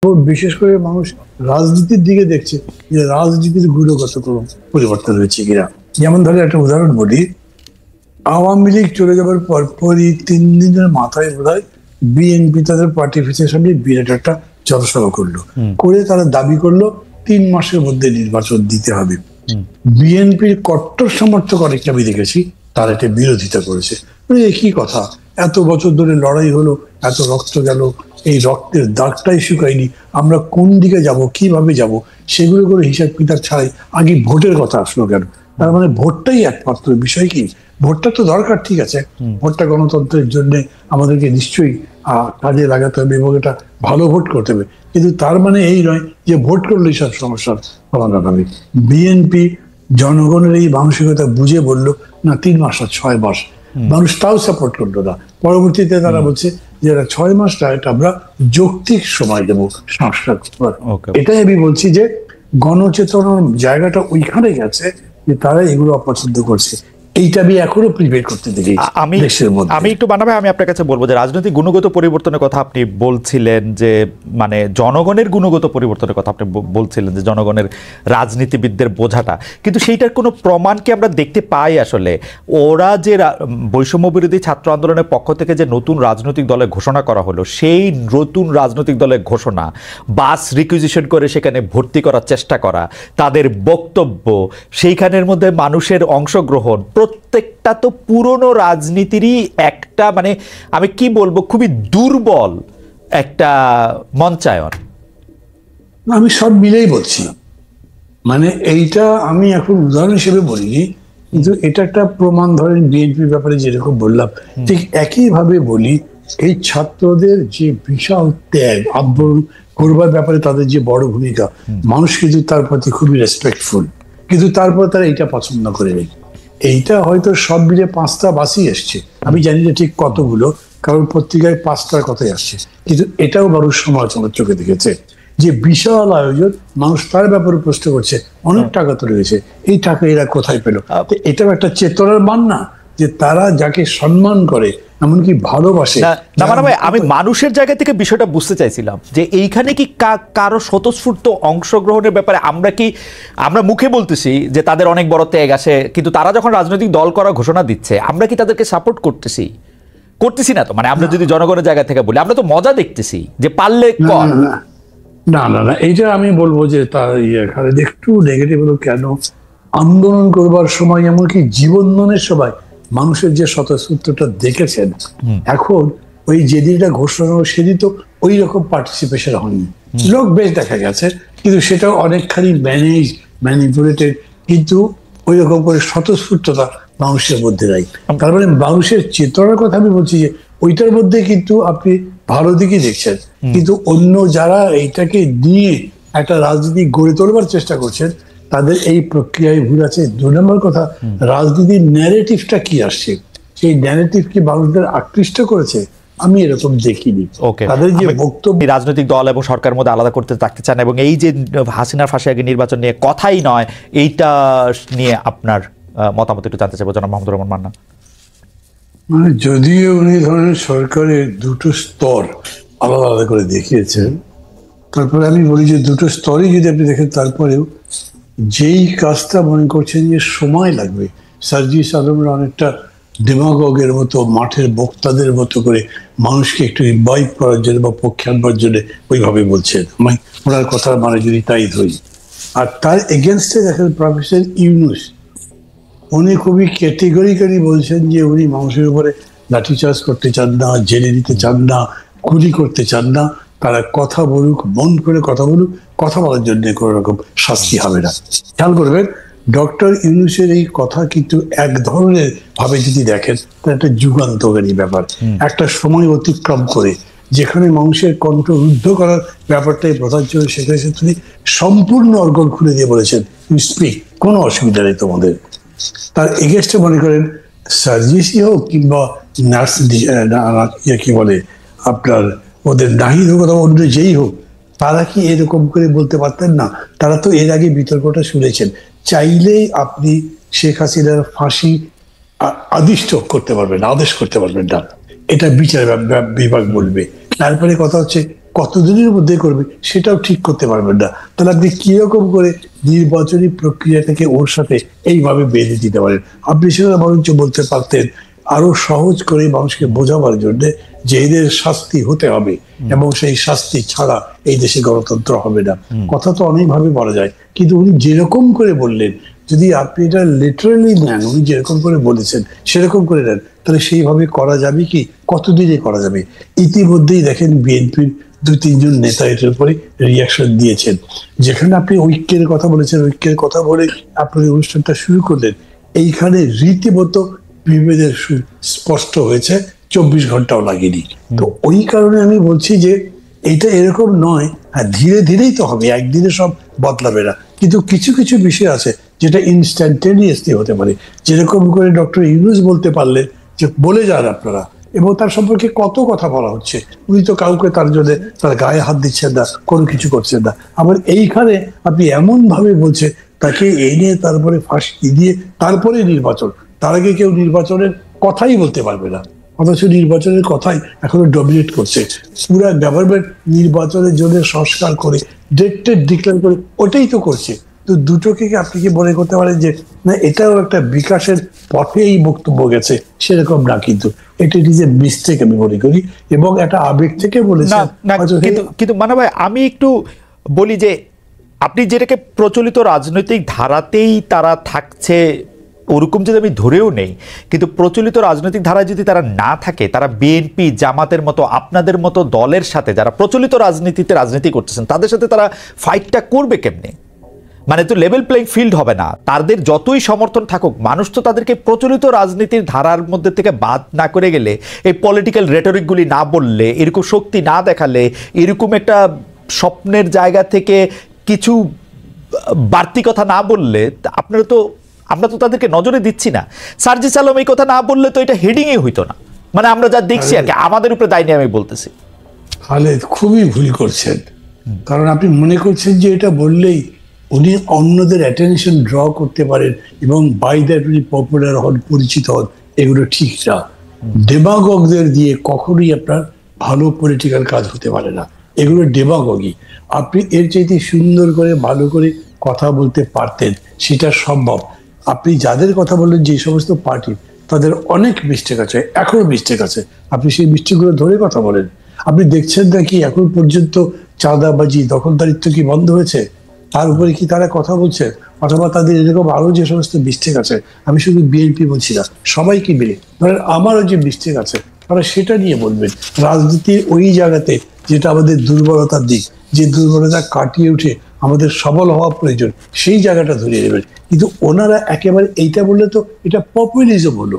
বিশেষ করে মানুষ রাজনীতির দিকে দেখছে যে রাজনীতির গুণগত পরিবর্তন হয়েছে কিনা। যেমন ধরে একটা উদাহরণ বলি, আওয়ামী লীগ চলে যাবার পরপরই 3 দিনের মাথায় বোধহয় বিএনপি তাদের পার্টি অফিসের সামনে বিরাট একটা জনসভা করলো, করে তারা দাবি করলো 3 মাসের মধ্যে নির্বাচন দিতে হবে। বিএনপির কট্টর সমর্থক অনেকটা আমি দেখেছি তার একটা বিরোধিতা করেছে। একই কথা, এত বছর ধরে লড়াই হলো, এত রক্ত গেল, এই রক্তের দাগটাই শুকায়নি, আমরা কোন দিকে যাব, কিভাবে যাব, সেগুলো করে হিসাব কিতাব ছাড়াই আগে ভোটের কথা আসলো কেন? তার মানে ভোটটাই একমাত্র বিষয় কি? ভোটটা তো দরকার, ঠিক আছে, ভোটটা গণতন্ত্রের জন্য আমাদেরকে নিশ্চয়ই কাজে লাগাতে হবে এবং এটা ভালো ভোট করতে হবে, কিন্তু তার মানে এই নয় যে ভোট করলেই সব সমস্যার সমাধান হবে। বিএনপি জনগণের এই মানসিকতা বুঝে বললো না 3 মাস আর 6 মাস, মানুষ তাও সাপোর্ট করলো না। পরবর্তীতে তারা বলছে যে 6 মাসটা এটা আমরা যৌক্তিক সময় দেবো সংস্কার। এটাই আমি বলছি যে গণচেতনার জায়গাটা ওইখানে গেছে যে তারা এগুলো অপছন্দ করছে। এইটা আমি এখনো প্রিপেয়ার করতে দেখি আমি একটু বানাবে। আমি আপনার কাছে বলবো যে রাজনৈতিক গুণগত পরিবর্তনের কথা আপনি বলছিলেন, যে মানে জনগণের গুণগত পরিবর্তনের কথা আপনি বলছিলেন, যে জনগণের রাজনীতিবিদদের বোঝাটা, কিন্তু সেইটার কোনো প্রমাণ কি আমরা দেখতে পাই? আসলে ওরা যে বৈষম্য বিরোধী ছাত্র আন্দোলনের পক্ষ থেকে যে নতুন রাজনৈতিক দলের ঘোষণা করা হলো, সেই নতুন রাজনৈতিক দলের ঘোষণা, বাস রিকুইজিশন করে সেখানে ভর্তি করার চেষ্টা করা, তাদের বক্তব্য, সেইখানের মধ্যে মানুষের অংশগ্রহণ, প্রত্যেকটা তো পুরনো রাজনীতিরই একটা, মানে আমি কি বলবো, খুবই দুর্বল একটা মঞ্চায়ন। আমি সব মিলেই বলছি, মানে এইটা আমি এখন উদাহরণ হিসেবে বলিনি, কিন্তু এটা একটা প্রমাণ। ধরেন বিএনপির ব্যাপারে যেরকম বললাম, ঠিক একইভাবে বলি এই ছাত্রদের যে বিশাল ত্যাগ, আন্দোলন করবার ব্যাপারে তাদের যে বড় ভূমিকা, মানুষ কিন্তু তার প্রতি খুবই রেসপেক্টফুল, কিন্তু তারপর তারা এইটা পছন্দ করে নেই। এইটা হয়তো সব মিলে 5টা বাসই এসছে, আমি জানি না ঠিক কতগুলো, কারণ পত্রিকায় 5টার কথাই আসছে, কিন্তু এটাও মানুষ সমালোচনার চোখে দেখেছে যে বিশাল আয়োজন, মানুষ তার ব্যাপারে প্রশ্ন করছে, অনেক টাকা তো রয়েছে, এই টাকা এরা কোথায় পেল? এটাও একটা চেতনার মান না, যে তারা যাকে সম্মান করে, এমনকি ভালোবাসে। আমি মানুষের জায়গা থেকে বিষয়টা বুঝতে চাইছিলাম যে এইখানে কি কারো স্বতঃস্ফূর্ত অংশগ্রহণের ব্যাপারে আমরা মুখে বলতেছি যে তাদের অনেক বড় ত্যাগ আসে, কিন্তু তারা যখন রাজনৈতিক দল করার ঘোষণা দিচ্ছে, আমরা কি তাদেরকে সাপোর্ট করতেছি না? তো মানে আমরা যদি জনগণের জায়গা থেকে বলি, আমরা তো মজা দেখতেছি যে পারলে কর। না না না, এইটা আমি বলবো যে তার একটু নেগেটিভ হলো কেন? আন্দোলন করবার সময়, এমনকি জীবনদানের সময় মানুষের যে স্বতঃস্ফূর্তটা দেখেছেন, এখন ওই যেদিন এটা ঘোষণা হলো সেদিন তো ওই রকম পার্টিসিপেশন হয়নি। লোক বেশ দেখা গেছে, কিন্তু সেটাও অনেকখানি ম্যানিপুলেটেড, কিন্তু ওই রকম করে স্বতঃস্ফূর্ততা মানুষের মধ্যে নাই। তার মানে মানুষের চেতনার কথা আমি বলছি যে ওইটার মধ্যে কিন্তু আপনি ভালো দিকই দেখছেন, কিন্তু অন্য যারা এইটাকে নিয়ে একটা রাজনীতি গড়ে তোলবার চেষ্টা করছেন, তাদের এই প্রক্রিয়ায় ভুল আছে। 2 নম্বর কথা, রাজনীতির ন্যারেটিভটা কি আসছে, সেই ন্যারেটিভ কি মানুষদের আকৃষ্ট করেছে? আমি এরকম দেখিনি। তাদের যে বক্তব্য, রাজনৈতিক দল এবং সরকারের মধ্যে আলাদা করতে থাকতে চান, এবং এই যে হাসিনার ফাঁসি আগে নির্বাচন নিয়ে কথাই নয়, এইটা নিয়ে আপনার মতামত একটু জানতে চাইবো জনাব মাহমুদুর রহমান মান্না। মানে যদিও উনি ধরেন সরকারের 2টো স্তর আলাদা আলাদা করে দেখিয়েছেন, তারপরে আমি বলি যে 2টো স্তরই যদি আপনি দেখেন, তারপরেও যেই কাজটা মনে করছেন যে সময় লাগবে, সার্জিস আলমরা অনেকটা ডেমাগগের মতো, মাঠের বক্তাদের মতো করে মানুষকে একটু ইনভাইট করার জন্য বা পক্ষে আনবার জন্য ওইভাবে বলছেন, আমি ওনার কথার মানে যদি তাই ধরি। আর তার এগেনস্টে দেখেন প্রফেসর ইউনূস, উনি খুবই ক্যাটেগরিক্যালি বলছেন যে উনি মানুষের উপরে লাঠিচার্জ করতে চান না, জেলে দিতে চান না, গুলি করতে চান না, তারা কথা বলুক, মন করে কথা বলুক, কথা বলার জন্য কোনো রকম শাস্তি হবে না। খেয়াল করবেন, ডক্টর ইউনূসের এই কথা কিন্তু এক ধরনের ভাবে যদি দেখেন, তার একটা যুগান্তকারী ব্যাপার। একটা সময় অতিক্রম করে যেখানে মানুষের কণ্ঠ রুদ্ধ করার ব্যাপারটাই প্রধান ছিল, সেখানে তিনি সম্পূর্ণ অর্গল খুলে দিয়ে বলেছেন, ইউ স্পিক, কোনো অসুবিধা নেই তোমাদের। তার এগেস্টে মনে করেন সার্জিসই হোক কিংবা নার্স কি বলে আপনার ওদের নাহিদ হোক অথবা অন্য যেই হোক, তারা কি এরকম করে বলতে পারতেন না? তারা তো এর আগে বিতর্কটা শুনেছেন। চাইলেই আপনি শেখ হাসিনার ফাঁসি আদিষ্ট করতে পারবেন, আদেশ করতে পারবেন না, এটা বিচার বিভাগ বলবে। তারপরে কথা হচ্ছে কতদিনের মধ্যে করবে সেটাও ঠিক করতে পারবেন না, তাহলে আপনি কিরকম করে নির্বাচনী প্রক্রিয়াটাকে ওর সাথে এইভাবে বেঁধে দিতে পারেন? আপনি সেটা বরঞ্চ বলতে পারতেন আরো সহজ করে মানুষকে বোঝাবার জন্য যে এদের শাস্তি হতে হবে এবং সেই শাস্তি ছাড়া এই দেশে গণতন্ত্র হবে না। কথা তো অনেকভাবে বলা যায়, কিন্তু উনি যেরকম করে বললেন, যদি আপনি এটা লিটারালি নেন, উনি যেরকম করে বলেছেন সেরকম করে নেন, তাহলে সেইভাবে করা যাবে কি? কতদিনে করা যাবে? ইতিমধ্যেই দেখেন বিএনপির 2-3 জন নেতা এটার উপরে রিয়াকশন দিয়েছেন। যেখানে আপনি ঐক্যের কথা বলেছেন, ঐক্যের কথা বলে আপনি অনুষ্ঠানটা শুরু করলেন, এইখানে রীতিমতো বিভেদের স্পষ্ট হয়েছে, 24 ঘন্টাও লাগেনি। তো ওই কারণে আমি বলছি যে এটা এরকম নয়, হ্যাঁ ধীরে ধীরেই তো হবে, একদিনে সব বদলাবে না, কিন্তু কিছু কিছু বিষয় আছে যেটা ইনস্ট্যান্টেনিয়াসলি হতে পারে। যেরকম করে ডক্টর ইউনূস বলতে পারলেন যে বলে যান আপনারা, এবং তার সম্পর্কে কত কথা বলা হচ্ছে, উনি তো কাউকে তার জন্য তার গায়ে হাত দিচ্ছেন না, কোনো কিছু করছেন না। আবার এইখানে আপনি এমন ভাবে বলছেন তাকে এনে তারপরে ফাঁসি দিয়ে তারপরে নির্বাচন, তার আগে কেউ নির্বাচনের কথাই বলতে পারবে না, অথচ নির্বাচনের কথাই এখনো ডমিনেট করছে। পুরা গভর্নমেন্ট নির্বাচনের জন্য সংস্কার করে ডেট ডিক্লেয়ার করে ওটাই তো করছে। তো দুটোকে কি আপনি কি মনে করতে পারেন যে না এটাও একটা বিকাশের পথে এই বক্তব্য গেছে? সেরকম না, কিন্তু এটা ইজ এ মিস্টেক আমি মনে করি, এবং একটা আবেগ থেকে বলেছেন। কিন্তু মানে ভাই আমি একটু বলি যে আপনি যেটাকে প্রচলিত রাজনৈতিক ধারাতেই তারা থাকছে ওরকম যদি আমি ধরেও নেই, কিন্তু প্রচলিত রাজনৈতিক ধারায় যদি তারা না থাকে, তারা বিএনপি জামাতের মতো আপনাদের মতো দলের সাথে যারা প্রচলিত রাজনীতিতে রাজনীতি করতেছেন তাদের সাথে তারা ফাইটটা করবে কেমনে? মানে তো লেভেল প্লেইং ফিল্ড হবে না। তাদের যতই সমর্থন থাকুক, মানুষ তো তাদেরকে প্রচলিত রাজনীতির ধারার মধ্যে থেকে বাদ না করে গেলে, এই পলিটিক্যাল রেটরিকগুলি না বললে, এরকম শক্তি না দেখালে, এরকম একটা স্বপ্নের জায়গা থেকে কিছু বাড়তি কথা না বললে, আমরা তো তাদেরকে নজরে দিচ্ছি না। সার্জিস আলম এই কথা না বললে তো এটা হেডিংই হইতো না। মানে আমরা যা দেখছি আর কি, আমাদের উপরে দায় নিয়ে আমি বলতেছি। খালেদ খুবই ভুল করছেন, কারণ আপনি মনে করছেন যে এটা বললেই উনি অন্যদের অ্যাটেনশন ড্র করতে পারেন এবং বাই দ্যাট উনি পপুলার হন, পরিচিত হন। এগুলো ঠিক না। ডেমাগগদের দিয়ে কখনোই আপনার ভালো পলিটিক্যাল কাজ হতে পারে না, এগুলো ডেমাগগি। আপনি এর চাইতে সুন্দর করে ভালো করে কথা বলতে পারতেন, সেটা সম্ভব। আপনি যাদের কথা বললেন যে সমস্ত পার্টি, তাদের অনেক মিস্টেক আছে, এখনো মিস্টেক আছে, আপনি সেই মিস্টেকগুলো ধরে কথা বলেন। আপনি দেখছেন নাকি এখন পর্যন্ত চাঁদাবাজি দখলদারিত্ব কি বন্ধ হয়েছে? তার উপরে কি তারা কথা বলছে? অথবা তাদের এরকম আরো যে সমস্ত মিস্টেক আছে, আমি শুধু বিএনপি বলছি না, সবাইকে মিলে ধরেন আমারও যে মিস্টেক আছে তারা সেটা নিয়ে বলবেন। রাজনীতির ওই জায়গাতে যেটা আমাদের দুর্বলতার দিক, যে দুর্বলতা কাটিয়ে উঠে আমাদের সবল হওয়া প্রয়োজন, সেই জায়গাটা ধরিয়ে দেবেন। কিন্তু ওনারা একেবারে এইটা বললে তো এটা পপুলিজম হলো,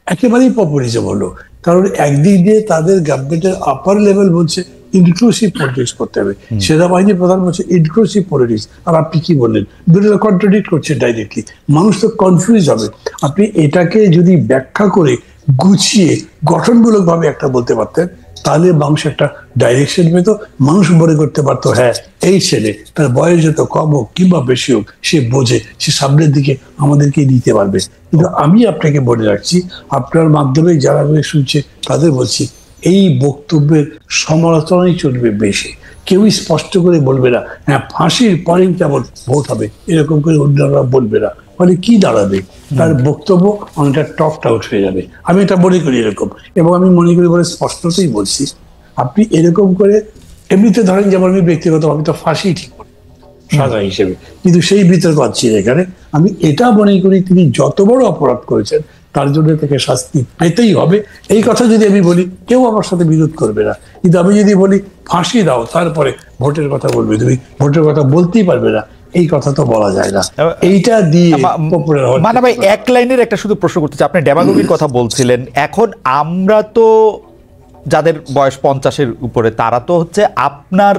একেবারেই পপুলিজম হলো। কারণ একদিক দিয়ে তাদের গভর্নমেন্টের আপার লেভেল বলছে ইনক্লুসিভ পলিটিক্স করতে হবে, সেনাবাহিনী প্রধান বলছে ইনক্লুসিভ পলিটিক্স, আর আপনি কি বললেন? দুটো কন্ট্রাডিক্ট করছে ডাইরেক্টলি। মানুষ তো কনফিউজ হবে। আপনি এটাকে যদি ব্যাখ্যা করে গুছিয়ে গঠনমূলক ভাবে একটা বলতে পারতেন, তাহলে মানুষ একটা ডাইরেকশন পেত। মানুষ মনে করতে পারতো হ্যাঁ এই ছেলে, তার বয়স যত কম হোক কিংবা বেশি হোক, সে বোঝে, সে সামনের দিকে আমাদেরকে নিতে পারবে। কিন্তু আমি আপনাকে বলে রাখছি, আপনার মাধ্যমে যারা শুনছে তাদের বলছি, এই বক্তব্যের সমালোচনাই চলবে বেশি। কেউই স্পষ্ট করে বলবে না হ্যাঁ ফাঁসির পরে কেমন ভোট হবে, এরকম করে অন্যরা বলবে না। ফলে কি দাঁড়াবে? তার বক্তব্য অনেকটা টকড আউট হয়ে যাবে। আমি এটা মনে করি এরকম, এবং আমি মনে করি বলে স্পষ্টতই বলছি। আপনি এরকম করে এমনিতে ধরেন, যেমন আমি ব্যক্তিগতভাবে তো ফাঁসি ঠিক করি সাজা হিসেবে, কিন্তু সেই বিতর্ক আছে এখানে। আমি এটা মনে করি তিনি যত বড় অপরাধ করেছেন তার জন্য তাকে শাস্তি পেতেই হবে। এই কথা যদি আমি বলি, কেউ আমার সাথে বিরোধ করবে না। কিন্তু আমি যদি বলি ফাঁসি দাও, তারপরে ভোটের কথা বলবে, তুমি ভোটের কথা বলতেই পারবে না, এই কথা তো বলা যায় না। এইটা দিয়ে মানে ভাই এক লাইনের একটা শুধু প্রশ্ন করতে চাই, আপনি ডেমাগোগির কথা বলছিলেন। এখন আমরা তো যাদের বয়স 50-এর উপরে, তারা তো হচ্ছে আপনার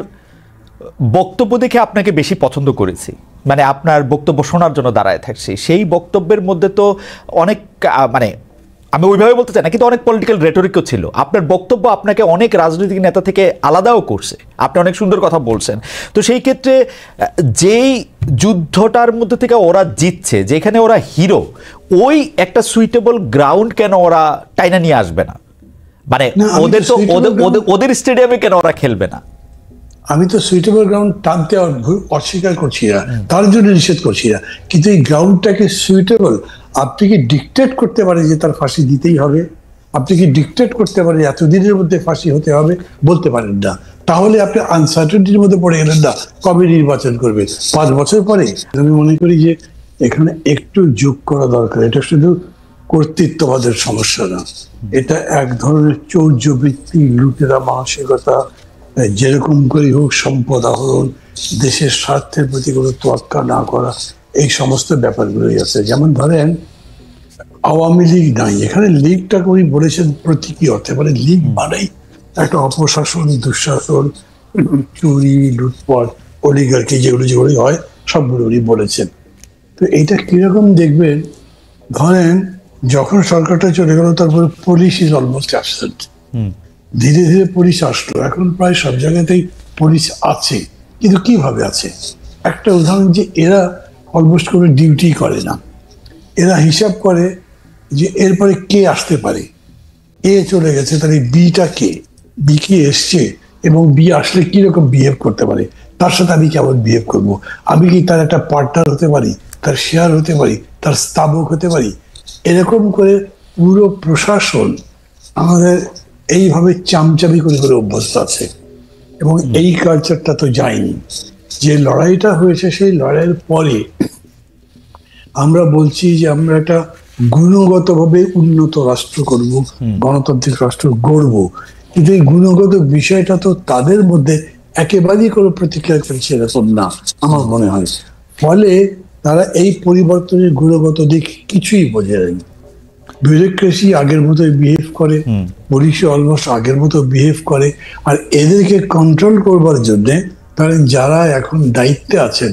বক্তব্য দেখে আপনাকে বেশি পছন্দ করেছি, মানে আপনার বক্তব্য শোনার জন্য দাঁড়ায় থাকছি। সেই বক্তব্যের মধ্যে তো অনেক মানে আমি ওইভাবে বলতে চাই না, কিন্তু অনেক পলিটিক্যাল রেটরিকও ছিল। আপনার বক্তব্য আপনাকে অনেক রাজনৈতিক নেতা থেকে আলাদাও করছে, আপনি অনেক সুন্দর কথা বলছেন। তো সেই ক্ষেত্রে যেই যুদ্ধটার মধ্যে থেকে ওরা জিতছে, যেখানে ওরা হিরো, ওই একটা সুইটেবল গ্রাউন্ড কেন ওরা টাইনা নিয়ে আসবে না? মানে ওদের তো ওদের স্টেডিয়ামে কেন ওরা খেলবে না? আমি তো সুইটেবল গ্রাউন্ড টানতে অস্বীকার করছি না, তার জন্য নিষেধ করছি না, কিন্তু এই গ্রাউন্ডটাকে সুইটেবল আপনি কি ডিকটেট করতে পারেন যে তার ফাঁসি দিতেই হবে? আপনি কি ডিকটেট করতে পারেন এতদিনের মধ্যে ফাঁসি হতে হবে? বলতে পারেন না। তাহলে আপনি আনসার্টেনিটির মধ্যে পড়ে গেলেন না, কবে নির্বাচন করবেন? 5 বছর পরে? আমি মনে করি যে এখানে একটু যোগ করা দরকার। এটা শুধু কর্তৃত্ববাদের সমস্যা না, এটা এক ধরনের চৌর্যবৃত্তি, লুটেরা মানসিকতা, যেরকম করে হোক সম্পদ আহরণ, দেশের স্বার্থের প্রতি কোনো তোয়াক্কা না করা, এই সমস্ত ব্যাপারগুলোই আছে। যেমন ধরেন আওয়ামী লীগ নাই, এখানে লীগটাকে উনি বলেছেন প্রতীকী অর্থে, মানে লীগ মানেই একটা অপশাসন, দুঃশাসন, চুরি, লুটপাট, অলিগার্কি, যেগুলো যেগুলো হয় সবগুলো উনি বলেছেন। তো এইটা কিরকম দেখবেন, ধরেন যখন সরকারটা চলে গেল তারপরে পুলিশ ইজ অলমোস্ট অ্যাবসেন্ট। ধীরে ধীরে পুলিশ আসলো, এখন প্রায় সব জায়গাতেই পুলিশ আছে, কিন্তু কিভাবে আছে? একটা উদাহরণ, যে এরা অলমোস্ট কোনো ডিউটি করে না, এরা হিসাব করে যে এরপরে কে আসতে পারে। এ চলে গেছে, তাহলে বিটা কে, বি কি এসছে, এবং বি আসলে কিরকম বিহেভ করতে পারে, তার সাথে আমি কেমন বিহেভ করব, আমি কি তার একটা পার্টনার হতে পারি, তার শেয়ার হতে পারি, তার স্তাবক হতে পারি। এরকম করে পুরো প্রশাসন আমাদের এইভাবে চামচামি করে করে অভ্যস্ত আছে, এবং এই কালচারটা তো যায়নি। যে লড়াইটা হয়েছে সেই লড়াইয়ের পরে আমরা বলছি যে আমরা একটা গুণগতভাবে উন্নত রাষ্ট্র করব, গণতান্ত্রিক রাষ্ট্র গড়ব, কিন্তু এই গুণগত বিষয়টা তো তাদের মধ্যে একেবারেই কোনো প্রতিক্রিয়া করছে এরকম না আমার মনে হয়। ফলে তারা এই পরিবর্তনের গুণগত দিক কিছুই বোঝে না। বিউরোক্রেসি আগের মতোই বিহেভ করে, পুলিশে অলমোস্ট আগের মতো বিহেভ করে, আর এদেরকে কন্ট্রোল করবার জন্যে তারা যারা এখন দায়িত্বে আছেন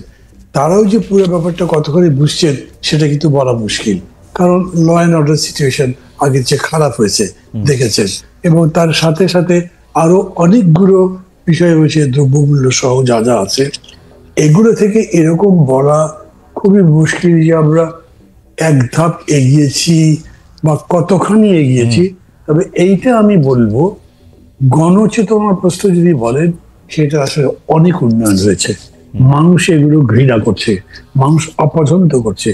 তারাও যে পুরো ব্যাপারটা কতখানি বুঝছেন সেটা কিন্তু বলা মুশকিল, কারণ ল অ্যান্ড অর্ডার সিচুয়েশন আগের চেয়ে খারাপ হয়েছে দেখেছেন, এবং তার সাথে সাথে আরো অনেকগুলো বিষয় হয়েছে, দ্রব্যমূল্য সহ যা যা আছে, এগুলো থেকে এরকম বলা খুবই মুশকিল যে আমরা এক ধাপ এগিয়েছি বা কতখানি এগিয়েছি। তবে এইটা আমি বলবো, গণচেতনার প্রশ্ন যদি বলেন, সেটা আসলে অনেক উন্নয়ন হয়েছে। মানুষ এগুলো ঘৃণা করছে, মানুষ অপছন্দ করছে,